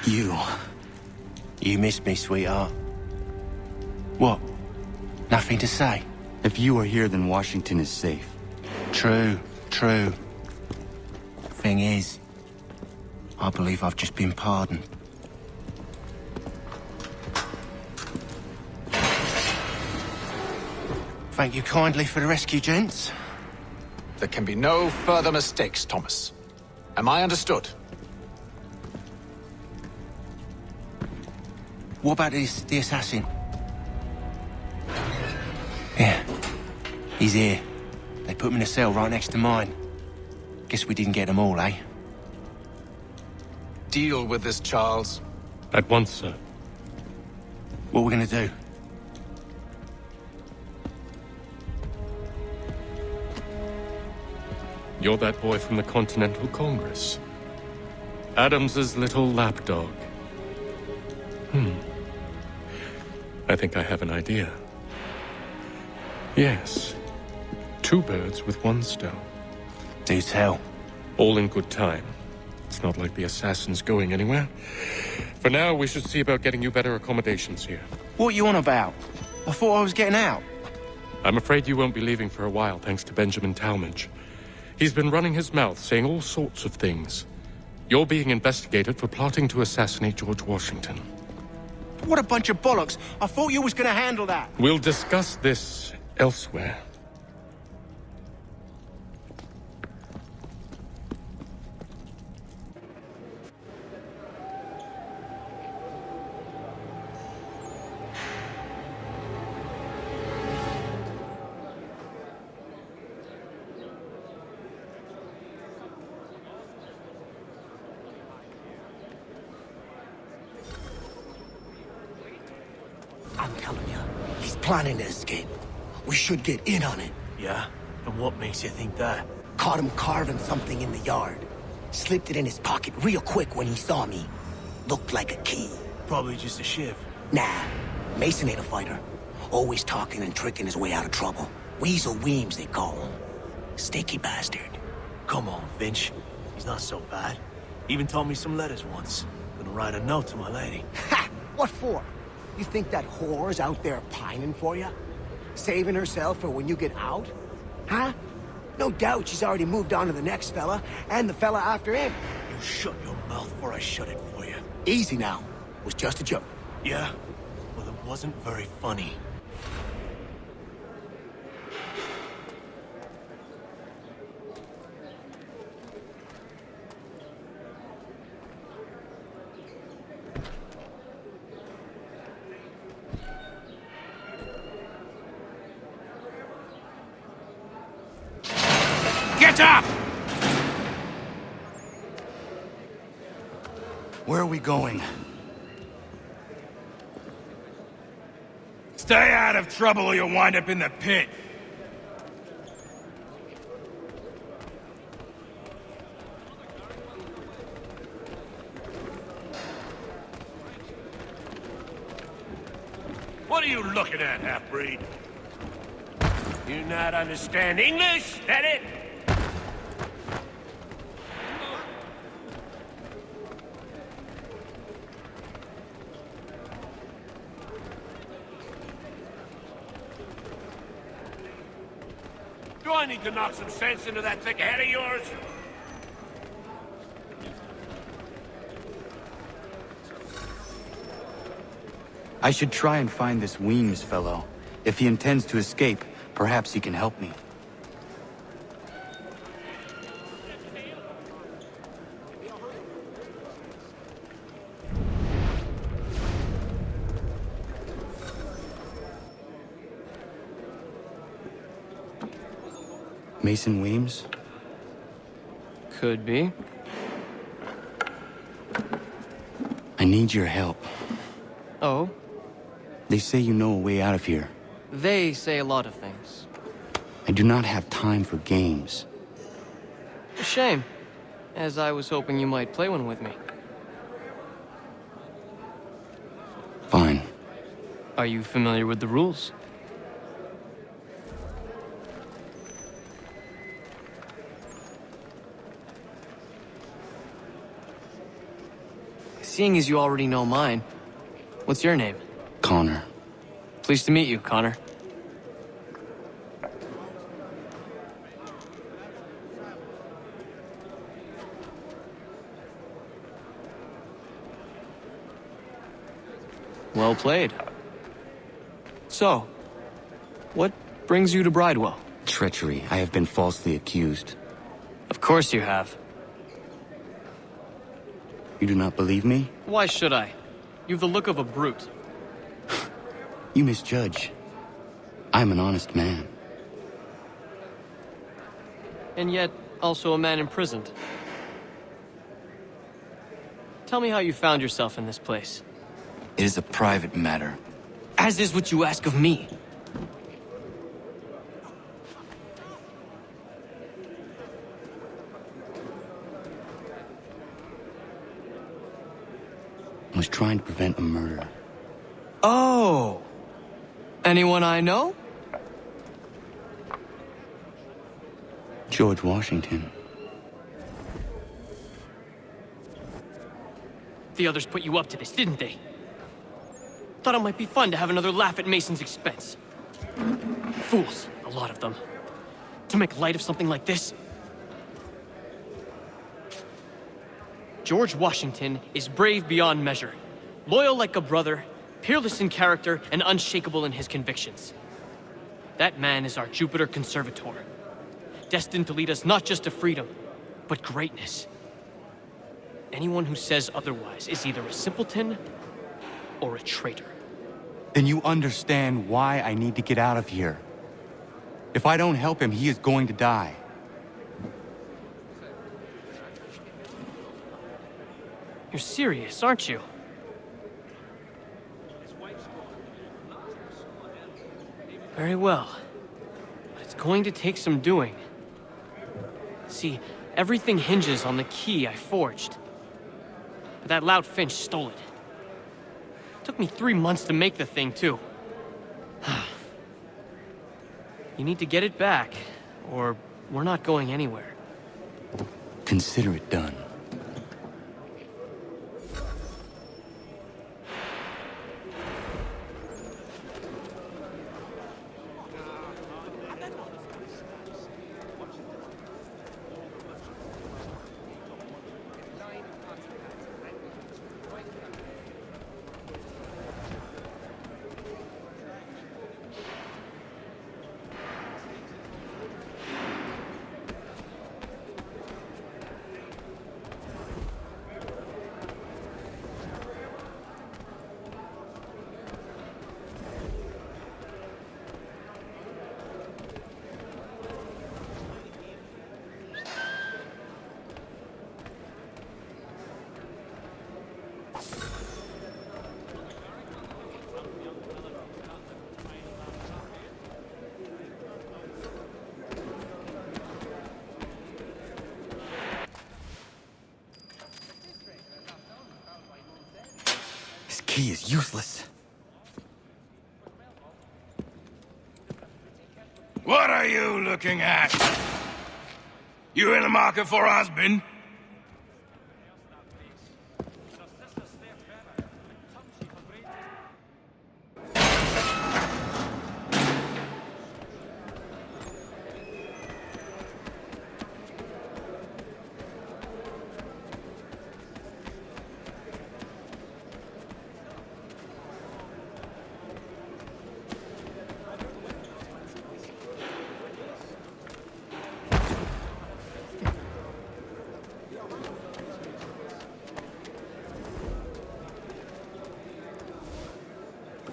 You. You missed me, sweetheart. What? Nothing to say? If you are here, then Washington is safe. True, true. Thing is, I believe I've just been pardoned. Thank you kindly for the rescue, gents. There can be no further mistakes, Thomas. Am I understood? What about the assassin? Yeah, he's here. They put him in a cell right next to mine. Guess we didn't get them all, eh? Deal with this, Charles. At once, sir. What are we gonna do? You're that boy from the Continental Congress. Adams's little lapdog. I think I have an idea. Yes. 2 birds with 1 stone. Do tell. All in good time. It's not like the assassin's going anywhere. For now, we should see about getting you better accommodations here. What are you on about? I thought I was getting out. I'm afraid you won't be leaving for a while, thanks to Benjamin Talmadge. He's been running his mouth, saying all sorts of things. You're being investigated for plotting to assassinate George Washington. What a bunch of bollocks. I thought you was gonna handle that. We'll discuss this elsewhere. I'm telling you, he's planning to escape. We should get in on it. Yeah? And what makes you think that? Caught him carving something in the yard. Slipped it in his pocket real quick when he saw me. Looked like a key. Probably just a shiv. Nah, Mason ain't a fighter. Always talking and tricking his way out of trouble. Weasel Weems, they call him. Sticky bastard. Come on, Finch. He's not so bad. Even taught me some letters once. Gonna write a note to my lady. Ha! What for? You think that whore's out there pining for you? Saving herself for when you get out? Huh? No doubt she's already moved on to the next fella, and the fella after him. You shut your mouth before I shut it for you. Easy now. Was just a joke. Yeah? Well, it wasn't very funny. Get up! Where are we going? Stay out of trouble or you'll wind up in the pit. What are you looking at, half-breed? You not understand English? That it? Do I need to knock some sense into that thick head of yours? I should try and find this Weems fellow. If he intends to escape, perhaps he can help me. Mason Weems? Could be. I need your help. Oh? They say you know a way out of here. They say a lot of things. I do not have time for games. A shame, as I was hoping you might play one with me. Fine. Are you familiar with the rules? Seeing as you already know mine, what's your name? Connor. Pleased to meet you, Connor. Well played. So, what brings you to Bridewell? Treachery. I have been falsely accused. Of course you have. You do not believe me? Why should I? You've the look of a brute. You misjudge. I'm an honest man. And yet, also a man imprisoned. Tell me how you found yourself in this place. It is a private matter. As is what you ask of me. I was trying to prevent a murder. Oh! Anyone I know? George Washington. The others put you up to this, didn't they? Thought it might be fun to have another laugh at Mason's expense. Fools, a lot of them. To make light of something like this. George Washington is brave beyond measure, loyal like a brother, peerless in character, and unshakable in his convictions. That man is our Jupiter Conservator, destined to lead us not just to freedom, but greatness. Anyone who says otherwise is either a simpleton or a traitor. Then you understand why I need to get out of here. If I don't help him, he is going to die. You're serious, aren't you? Very well. But it's going to take some doing. See, everything hinges on the key I forged. But that loud Finch stole it. Took me 3 months to make the thing, too. You need to get it back, or we're not going anywhere. Consider it done. This key is useless. What are you looking at? You in the market for a husband?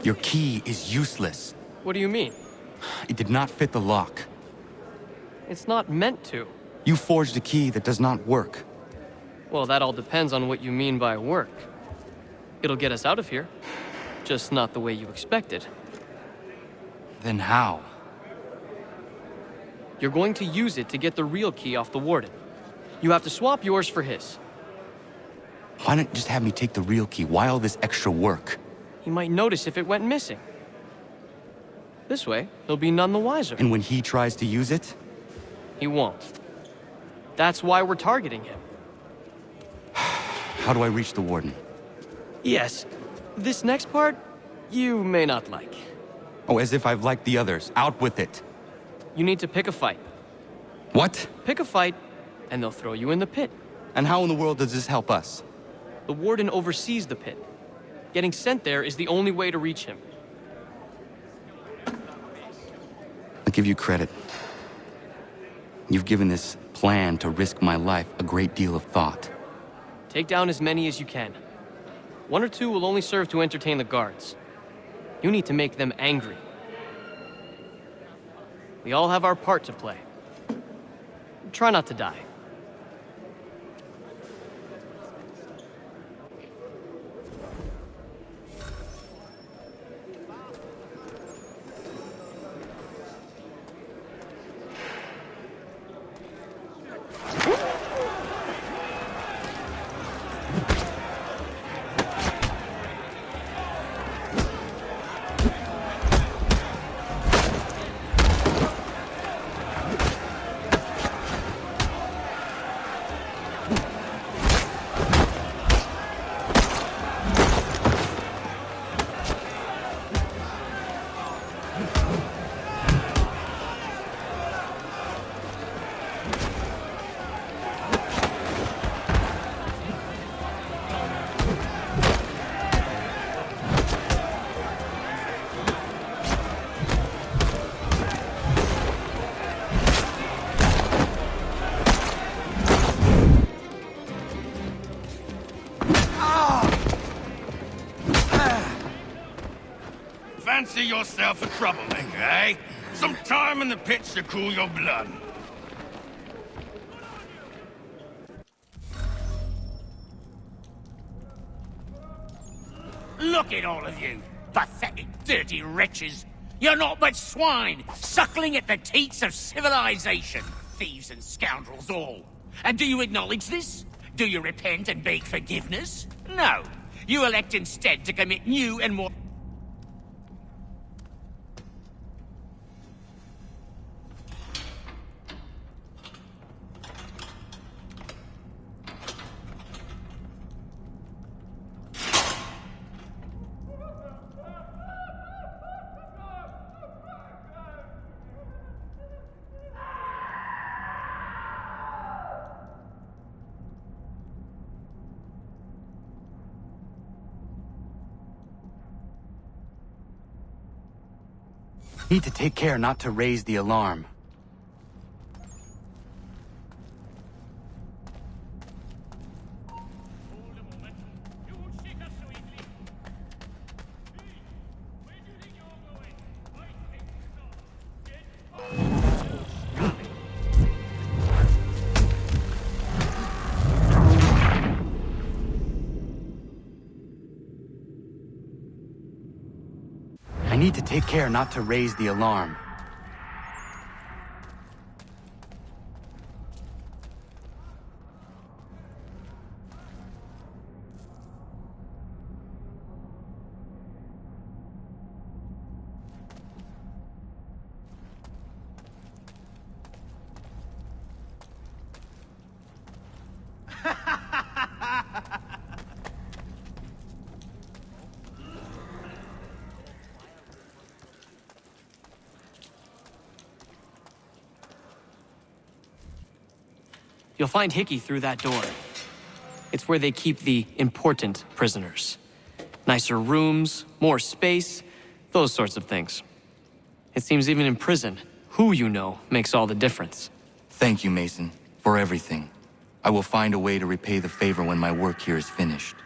Your key is useless. What do you mean? It did not fit the lock. It's not meant to. You forged a key that does not work. Well, that all depends on what you mean by work. It'll get us out of here. Just not the way you expected. Then how? You're going to use it to get the real key off the warden. You have to swap yours for his. Why not just have me take the real key? Why all this extra work? He might notice if it went missing. This way, he'll be none the wiser. And when he tries to use it? He won't. That's why we're targeting him. How do I reach the warden? Yes. This next part, you may not like. Oh, as if I've liked the others. Out with it. You need to pick a fight. What? Pick a fight, and they'll throw you in the pit. And how in the world does this help us? The warden oversees the pit. Getting sent there is the only way to reach him. I'll give you credit. You've given this plan to risk my life a great deal of thought. Take down as many as you can. 1 or 2 will only serve to entertain the guards. You need to make them angry. We all have our part to play. Try not to die. Fancy yourself a troublemaker, eh? Some time in the pits to cool your blood. Look at all of you! Pathetic, dirty wretches! You're not but swine, suckling at the teats of civilization. Thieves and scoundrels all. And do you acknowledge this? Do you repent and beg forgiveness? No. You elect instead to commit new and more... Need to take care not to raise the alarm. I need to take care not to raise the alarm. You'll find Hickey through that door. It's where they keep the important prisoners. Nicer rooms, more space, those sorts of things. It seems even in prison, who you know makes all the difference. Thank you, Mason, for everything. I will find a way to repay the favor when my work here is finished.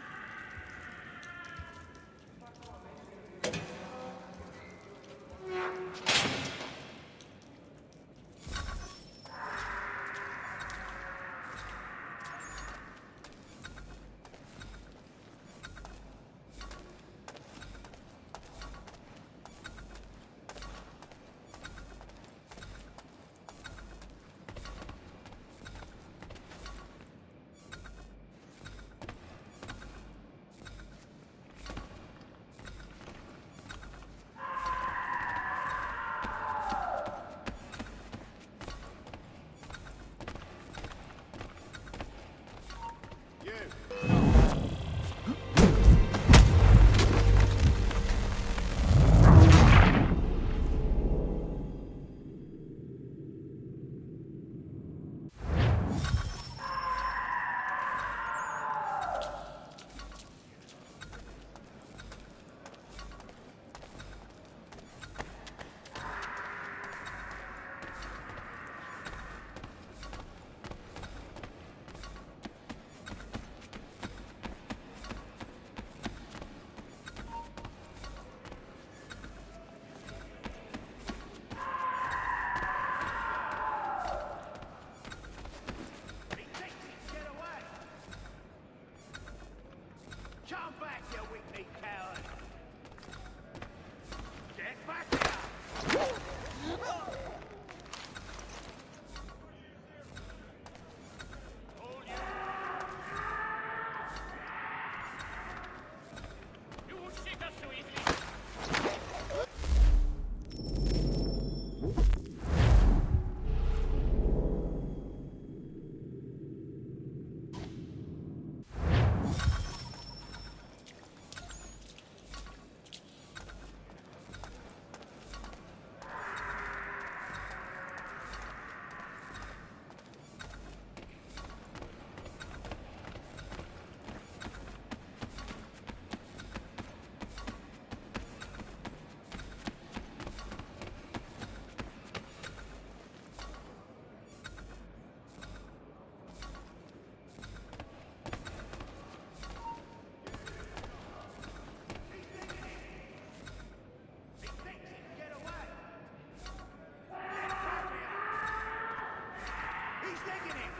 He's licking it!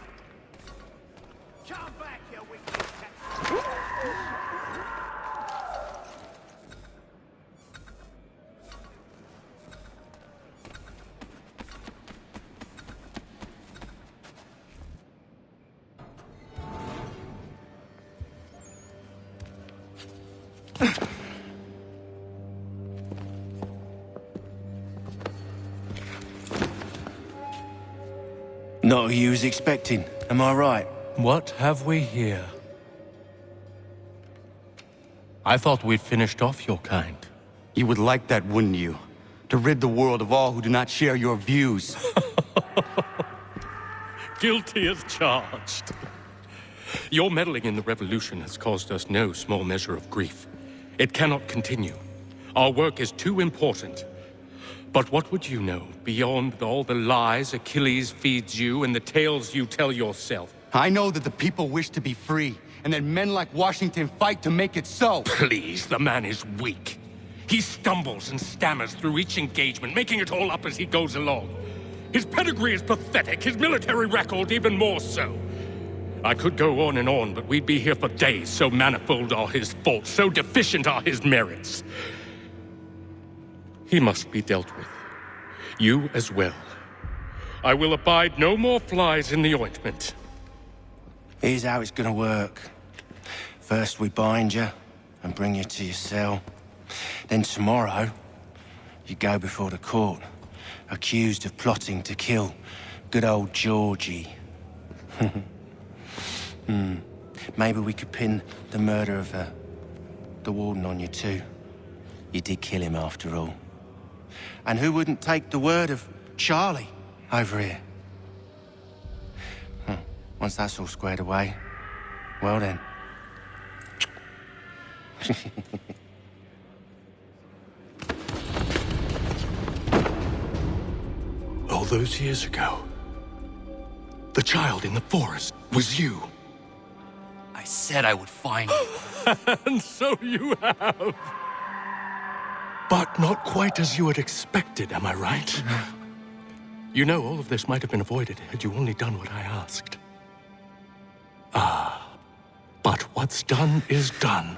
Come back, you wicked cat! Not who you was expecting, am I right? What have we here? I thought we'd finished off your kind. You would like that, wouldn't you? To rid the world of all who do not share your views. Guilty as charged. Your meddling in the revolution has caused us no small measure of grief. It cannot continue. Our work is too important. But what would you know beyond all the lies Achilles feeds you and the tales you tell yourself? I know that the people wish to be free, and that men like Washington fight to make it so. Please, the man is weak. He stumbles and stammers through each engagement, making it all up as he goes along. His pedigree is pathetic, his military record even more so. I could go on and on, but we'd be here for days, so manifold are his faults, so deficient are his merits. He must be dealt with. You as well. I will abide no more flies in the ointment. Here's how it's gonna work. First we bind you and bring you to your cell. Then tomorrow, you go before the court, accused of plotting to kill good old Georgie. Maybe we could pin the murder of the warden on you too. You did kill him after all. And who wouldn't take the word of Charlie over here? Once that's all squared away, well then. All those years ago, the child in the forest was you. I said I would find you. And so you have. But not quite as you had expected, am I right? You know, all of this might have been avoided had you only done what I asked. But what's done is done.